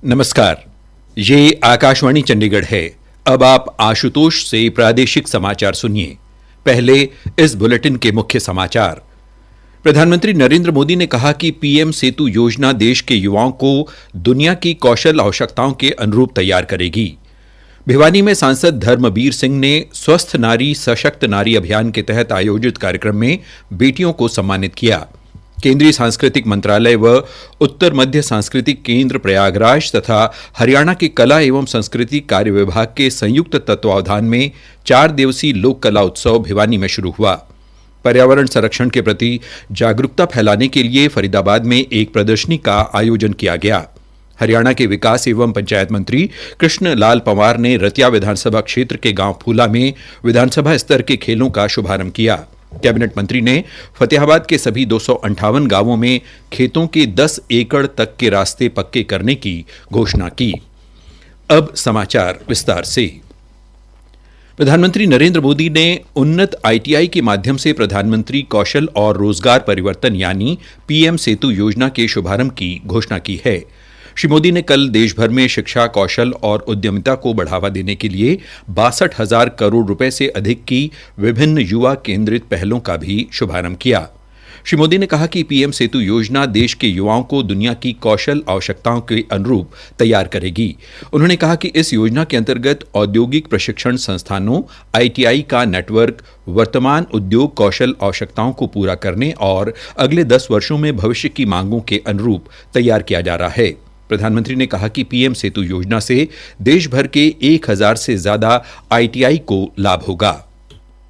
नमस्कार, ये आकाशवाणी चंडीगढ़ है। अब आप आशुतोष से प्रादेशिक समाचार सुनिए। पहले इस बुलेटिन के मुख्य समाचार। प्रधानमंत्री नरेंद्र मोदी ने कहा कि पीएम सेतु योजना देश के युवाओं को दुनिया की कौशल आवश्यकताओं के अनुरूप तैयार करेगी। भिवानी में सांसद धर्मबीर सिंह ने स्वस्थ नारी सशक्त नारी अभियान के तहत आयोजित कार्यक्रम में बेटियों को सम्मानित किया। केंद्रीय सांस्कृतिक मंत्रालय व उत्तर मध्य सांस्कृतिक केंद्र प्रयागराज तथा हरियाणा के कला एवं संस्कृति कार्य विभाग के संयुक्त तत्वावधान में 4 दिवसीय लोक कला उत्सव भिवानी में शुरू हुआ। पर्यावरण संरक्षण के प्रति जागरूकता फैलाने के लिए फरीदाबाद में एक प्रदर्शनी का आयोजन किया गया। हरियाणा के विकास एवं पंचायत मंत्री कृष्ण लाल पंवार ने रतिया विधानसभा क्षेत्र के गांव फूला में विधानसभा स्तर के खेलों का शुभारंभ किया। कैबिनेट मंत्री ने फतेहाबाद के सभी 258 गांवों में खेतों के 10 एकड़ तक के रास्ते पक्के करने की घोषणा की। अब समाचार विस्तार से। प्रधानमंत्री नरेंद्र मोदी ने उन्नत आईटीआई के माध्यम से प्रधानमंत्री कौशल और रोजगार परिवर्तन यानी पीएम सेतु योजना के शुभारंभ की घोषणा की है। श्री मोदी ने कल देश भर में शिक्षा, कौशल और उद्यमिता को बढ़ावा देने के लिए 62,000 करोड़ रुपए से अधिक की विभिन्न युवा केंद्रित पहलों का भी शुभारंभ किया। श्री मोदी ने कहा कि पीएम सेतु योजना देश के युवाओं को दुनिया की कौशल आवश्यकताओं के अनुरूप तैयार करेगी। उन्होंने कहा कि इस योजना के अंतर्गत औद्योगिक प्रशिक्षण संस्थानों, आईटीआई का नेटवर्क वर्तमान उद्योग कौशल आवश्यकताओं को पूरा करने और अगले 10 वर्षों में भविष्य की मांगों के अनुरूप तैयार किया जा रहा है। प्रधानमंत्री ने कहा कि पीएम सेतु योजना से देश भर के 1000 से ज्यादा आईटीआई को लाभ होगा।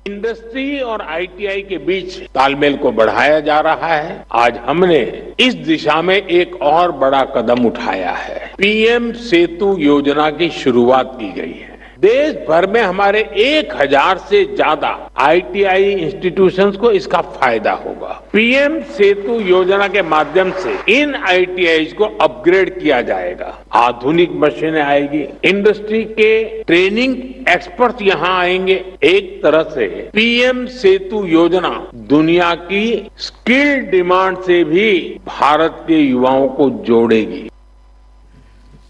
इंडस्ट्री और आईटीआई के बीच तालमेल को बढ़ाया जा रहा है। आज हमने इस दिशा में एक और बड़ा कदम उठाया है। पीएम सेतु योजना की शुरुआत की गई है। देश भर में हमारे 1000 से ज्यादा आईटीआई इंस्टीट्यूशंस को इसका फायदा होगा। पीएम सेतु योजना के माध्यम से इन आईटीआई को अपग्रेड किया जाएगा। आधुनिक मशीनें आएगी, इंडस्ट्री के ट्रेनिंग एक्सपर्ट यहाँ आएंगे। एक तरह से पीएम सेतु योजना दुनिया की स्किल डिमांड से भी भारत के युवाओं को जोड़ेगी।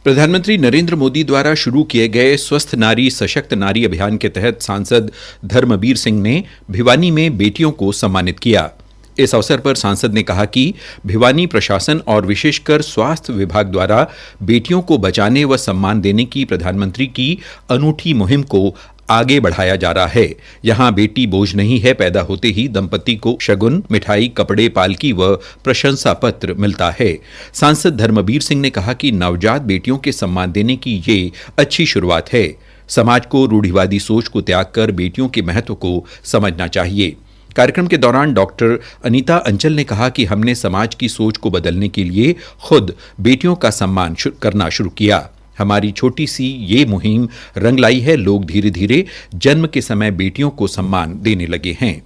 प्रधानमंत्री नरेंद्र मोदी द्वारा शुरू किए गए स्वस्थ नारी सशक्त नारी अभियान के तहत सांसद धर्मबीर सिंह ने भिवानी में बेटियों को सम्मानित किया। इस अवसर पर सांसद ने कहा कि भिवानी प्रशासन और विशेषकर स्वास्थ्य विभाग द्वारा बेटियों को बचाने व सम्मान देने की प्रधानमंत्री की अनूठी मुहिम को आगे बढ़ाया जा रहा है। यहाँ बेटी बोझ नहीं है पैदा होते ही दंपति को शगुन, मिठाई, कपड़े, पालकी व प्रशंसा पत्र मिलता है। सांसद धर्मबीर सिंह ने कहा कि नवजात बेटियों के सम्मान देने की ये अच्छी शुरुआत है। समाज को रूढ़िवादी सोच को त्याग कर बेटियों के महत्व को समझना चाहिए। कार्यक्रम के दौरान डॉक्टर अनीता अंचल ने कहा कि हमने समाज की सोच को बदलने के लिए खुद बेटियों का सम्मान करना शुरू किया। हमारी छोटी सी ये मुहिम रंग लाई है। लोग धीरे धीरे जन्म के समय बेटियों को सम्मान देने लगे हैं।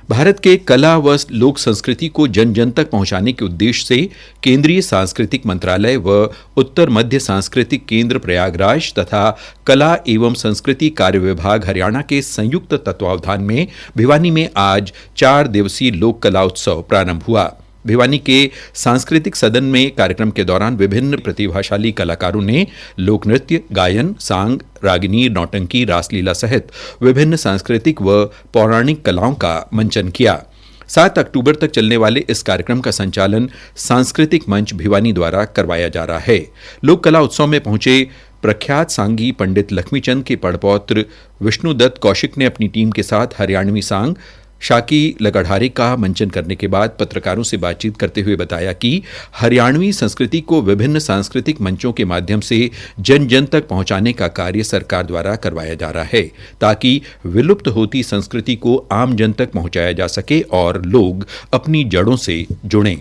भारत के कला व लोक संस्कृति को जन जन तक पहुंचाने के उद्देश्य से केंद्रीय सांस्कृतिक मंत्रालय व उत्तर मध्य सांस्कृतिक केंद्र प्रयागराज तथा कला एवं संस्कृति कार्य विभाग हरियाणा के संयुक्त तत्वावधान में भिवानी में आज 4 दिवसीय लोक कला उत्सव प्रारंभ हुआ। भिवानी के सांस्कृतिक सदन में कार्यक्रम के दौरान विभिन्न प्रतिभाशाली कलाकारों ने लोक नृत्य, गायन, सांग, रागिनी, नौटंकी, रासलीला सहित विभिन्न सांस्कृतिक व पौराणिक कलाओं का मंचन किया। 7 अक्टूबर तक चलने वाले इस कार्यक्रम का संचालन सांस्कृतिक मंच भिवानी द्वारा करवाया जा रहा है। लोक कला उत्सव में पहुंचे प्रख्यात सांगी पंडित लक्ष्मीचंद के पड़पौत्र विष्णुदत्त कौशिक ने अपनी टीम के साथ हरियाणवी सांग शाकी लगढ़ारे का मंचन करने के बाद पत्रकारों से बातचीत करते हुए बताया कि हरियाणवी संस्कृति को विभिन्न सांस्कृतिक मंचों के माध्यम से जन जन तक पहुंचाने का कार्य सरकार द्वारा करवाया जा रहा है ताकि विलुप्त होती संस्कृति को आम जन तक पहुंचाया जा सके और लोग अपनी जड़ों से जुड़ें।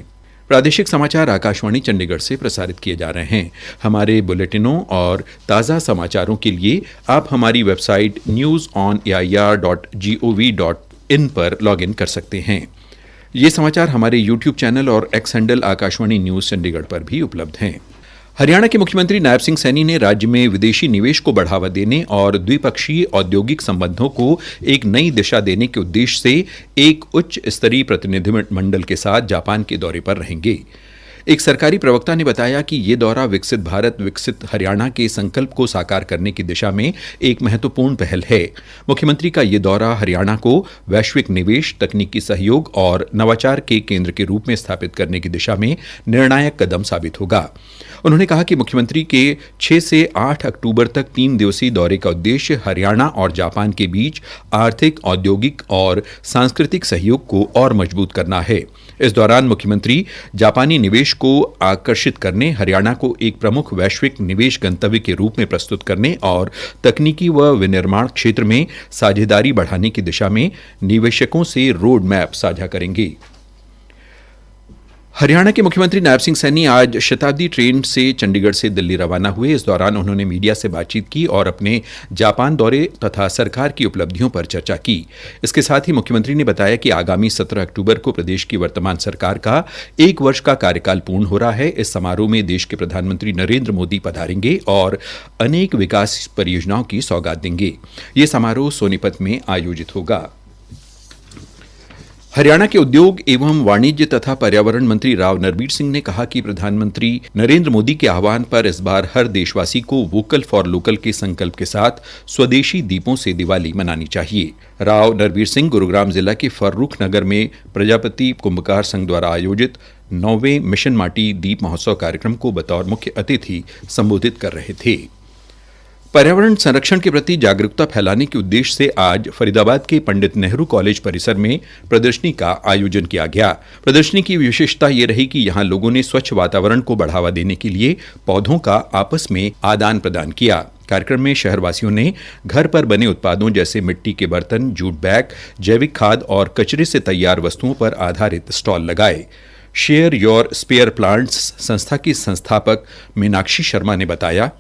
प्रादेशिक समाचार आकाशवाणी चंडीगढ़ से प्रसारित किए जा रहे हैं। हमारे बुलेटिनों और ताज़ा समाचारों के लिए आप हमारी वेबसाइट newsonair.gov.in पर लॉगिन कर सकते हैं। ये समाचार हमारे यूट्यूब चैनल और x handle Akashvani news Chandigarh पर भी उपलब्ध हैं। हरियाणा के मुख्यमंत्री नायब सिंह सैनी ने राज्य में विदेशी निवेश को बढ़ावा देने और द्विपक्षीय औद्योगिक संबंधों को एक नई दिशा देने के उद्देश्य से एक उच्च स्तरीय प्रतिनिधिमंडल के साथ जापान के दौरे पर रहेंगे। एक सरकारी प्रवक्ता ने बताया कि ये दौरा विकसित भारत विकसित हरियाणा के संकल्प को साकार करने की दिशा में एक महत्वपूर्ण पहल है। मुख्यमंत्री का ये दौरा हरियाणा को वैश्विक निवेश, तकनीकी सहयोग और नवाचार के केंद्र के रूप में स्थापित करने की दिशा में निर्णायक कदम साबित होगा। उन्होंने कहा कि मुख्यमंत्री के 6 से 8 अक्टूबर तक 3 दिवसीय दौरे का उद्देश्य हरियाणा और जापान के बीच आर्थिक, औद्योगिक और सांस्कृतिक सहयोग को और मजबूत करना है। इस दौरान मुख्यमंत्री जापानी निवेश को आकर्षित करने, हरियाणा को एक प्रमुख वैश्विक निवेश गंतव्य के रूप में प्रस्तुत करने और तकनीकी व विनिर्माण क्षेत्र में साझेदारी बढ़ाने की दिशा में निवेशकों से रोड मैप साझा करेंगे। हरियाणा के मुख्यमंत्री नायब सिंह सैनी आज शताब्दी ट्रेन से चंडीगढ़ से दिल्ली रवाना हुए। इस दौरान उन्होंने मीडिया से बातचीत की और अपने जापान दौरे तथा सरकार की उपलब्धियों पर चर्चा की। इसके साथ ही मुख्यमंत्री ने बताया कि आगामी 17 अक्टूबर को प्रदेश की वर्तमान सरकार का 1 वर्ष का कार्यकाल पूर्ण हो रहा है। इस समारोह में देश के प्रधानमंत्री नरेंद्र मोदी पधारेंगे और अनेक विकास परियोजनाओं की सौगात देंगे। ये समारोह सोनीपत में आयोजित होगा। हरियाणा के उद्योग एवं वाणिज्य तथा पर्यावरण मंत्री राव नरबीर सिंह ने कहा कि प्रधानमंत्री नरेंद्र मोदी के आह्वान पर इस बार हर देशवासी को वोकल फॉर लोकल के संकल्प के साथ स्वदेशी दीपों से दिवाली मनानी चाहिए। राव नरबीर सिंह गुरुग्राम जिला के फर्रुख नगर में प्रजापति कुंभकार संघ द्वारा आयोजित 9वें मिशन माटी दीप महोत्सव कार्यक्रम को बतौर मुख्य अतिथि संबोधित कर रहे थे। पर्यावरण संरक्षण के प्रति जागरूकता फैलाने के उद्देश्य से आज फरीदाबाद के पंडित नेहरू कॉलेज परिसर में प्रदर्शनी का आयोजन किया गया। प्रदर्शनी की विशेषता ये रही कि यहाँ लोगों ने स्वच्छ वातावरण को बढ़ावा देने के लिए पौधों का आपस में आदान प्रदान किया। कार्यक्रम में शहरवासियों ने घर पर बने उत्पादों जैसे मिट्टी के बर्तन, जूट बैग, जैविक खाद और कचरे से तैयार वस्तुओं पर आधारित स्टॉल लगाए। शेयर योर स्पेयर प्लांट्स संस्था की संस्थापक मीनाक्षी शर्मा ने बताया,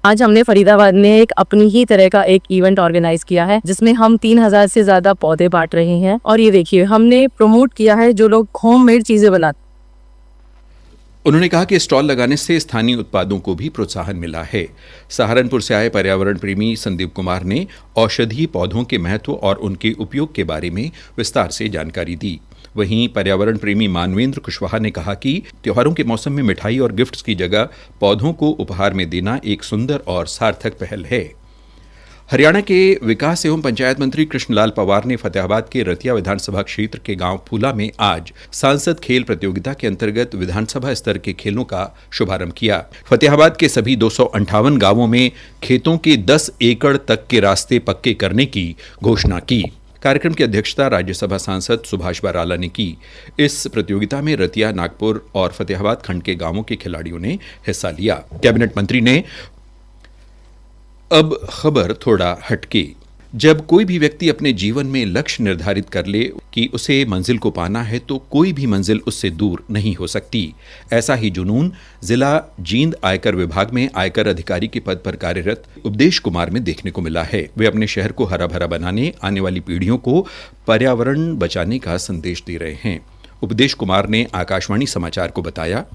आज हमने फरीदाबाद में एक अपनी ही तरह का एक इवेंट ऑर्गेनाइज किया है जिसमें हम 3000 से ज्यादा पौधे बांट रहे हैं। और ये देखिए, हमने प्रमोट किया है जो लोग होममेड चीजें बनाते। उन्होंने कहा कि स्टॉल लगाने से स्थानीय उत्पादों को भी प्रोत्साहन मिला है। सहारनपुर से आए पर्यावरण प्रेमी संदीप कुमार ने औषधीय पौधों के महत्व और उनके उपयोग के बारे में विस्तार से जानकारी दी। वहीं पर्यावरण प्रेमी मानवेंद्र कुशवाहा ने कहा कि त्योहारों के मौसम में मिठाई और गिफ्ट्स की जगह पौधों को उपहार में देना एक सुंदर और सार्थक पहल है। हरियाणा के विकास एवं पंचायत मंत्री कृष्णलाल पंवार ने फतेहाबाद के रतिया विधानसभा क्षेत्र के गांव फूला में आज सांसद खेल प्रतियोगिता के अंतर्गत विधानसभा स्तर के खेलों का शुभारंभ किया। फतेहाबाद के सभी 258 गांवों में खेतों के 10 एकड़ तक के रास्ते पक्के करने की घोषणा की। कार्यक्रम की अध्यक्षता राज्यसभा सांसद सुभाष बराला ने की। इस प्रतियोगिता में रतिया, नागपुर और फतेहाबाद खंड के गांवों के खिलाड़ियों ने हिस्सा लिया। कैबिनेट मंत्री ने अब खबर थोड़ा हटके, जब कोई भी व्यक्ति अपने जीवन में लक्ष्य निर्धारित कर ले कि उसे मंजिल को पाना है तो कोई भी मंजिल उससे दूर नहीं हो सकती। ऐसा ही जुनून जिला जींद आयकर विभाग में आयकर अधिकारी के पद पर कार्यरत उपदेश कुमार में देखने को मिला है। वे अपने शहर को हरा भरा बनाने, आने वाली पीढ़ियों को पर्यावरण बचाने का संदेश दे रहे हैं। उपदेश कुमार ने आकाशवाणी समाचार को बताया,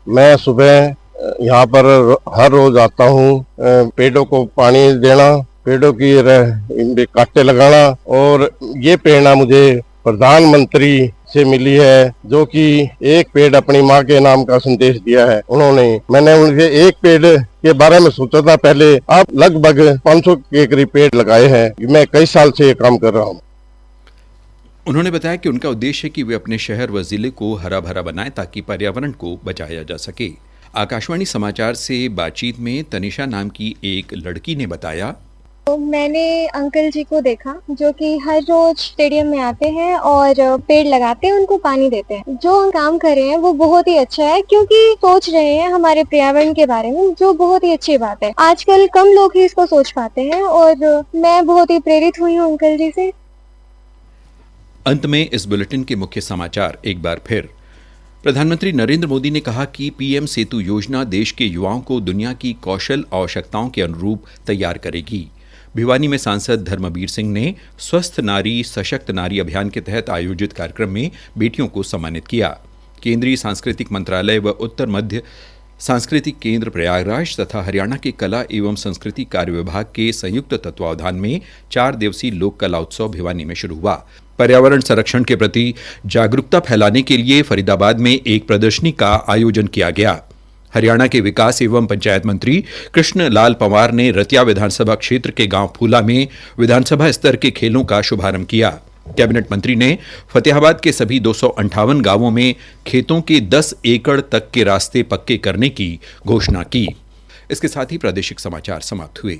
मैं सुबह यहाँ पर हर रोज आता हूँ, पेड़ों को पानी देना, पेड़ों की कांटे लगाना, और ये प्रेरणा मुझे प्रधानमंत्री से मिली है जो कि एक पेड़ अपनी माँ के नाम का संदेश दिया है उन्होंने। मैंने उनके एक पेड़ के बारे में सोचा था पहले, अब लगभग 500 के करीब पेड़ लगाए हैं। मैं कई साल से ये काम कर रहा हूँ। उन्होंने बताया कि उनका उद्देश्य है कि वे अपने शहर व जिले को हरा भरा बनाएं ताकि पर्यावरण को बचाया जा सके। आकाशवाणी समाचार से बातचीत में तनिषा नाम की एक लड़की ने बताया, तो मैंने अंकल जी को देखा जो कि हर रोज स्टेडियम में आते हैं और पेड़ लगाते हैं, उनको पानी देते हैं। जो हम काम कर रहे हैं वो बहुत ही अच्छा है क्योंकि सोच रहे हैं हमारे पर्यावरण के बारे में, जो बहुत ही अच्छी बात है। आजकल कम लोग ही इसको सोच पाते हैं और मैं बहुत ही प्रेरित हुई हूँ अंकल जी से। अंत में इस बुलेटिन के मुख्य समाचार एक बार फिर। प्रधानमंत्री नरेंद्र मोदी ने कहा कि पीएम सेतु योजना देश के युवाओं को दुनिया की कौशल आवश्यकताओं के अनुरूप तैयार करेगी। भिवानी में सांसद धर्मबीर सिंह ने स्वस्थ नारी सशक्त नारी अभियान के तहत आयोजित कार्यक्रम में बेटियों को सम्मानित किया। केंद्रीय सांस्कृतिक मंत्रालय व उत्तर मध्य सांस्कृतिक केंद्र प्रयागराज तथा हरियाणा के कला एवं संस्कृति कार्य विभाग के संयुक्त तत्वावधान में 4 दिवसीय लोक कला उत्सव भिवानी में शुरू हुआ। पर्यावरण संरक्षण के प्रति जागरूकता फैलाने के लिए फरीदाबाद में एक प्रदर्शनी का आयोजन किया गया। हरियाणा के विकास एवं पंचायत मंत्री कृष्ण लाल पंवार ने रतिया विधानसभा क्षेत्र के गांव फूला में विधानसभा स्तर के खेलों का शुभारंभ किया। कैबिनेट मंत्री ने फतेहाबाद के सभी 258 गांवों में खेतों के 10 एकड़ तक के रास्ते पक्के करने की घोषणा की। इसके साथ ही प्रादेशिक समाचार समाप्त हुए।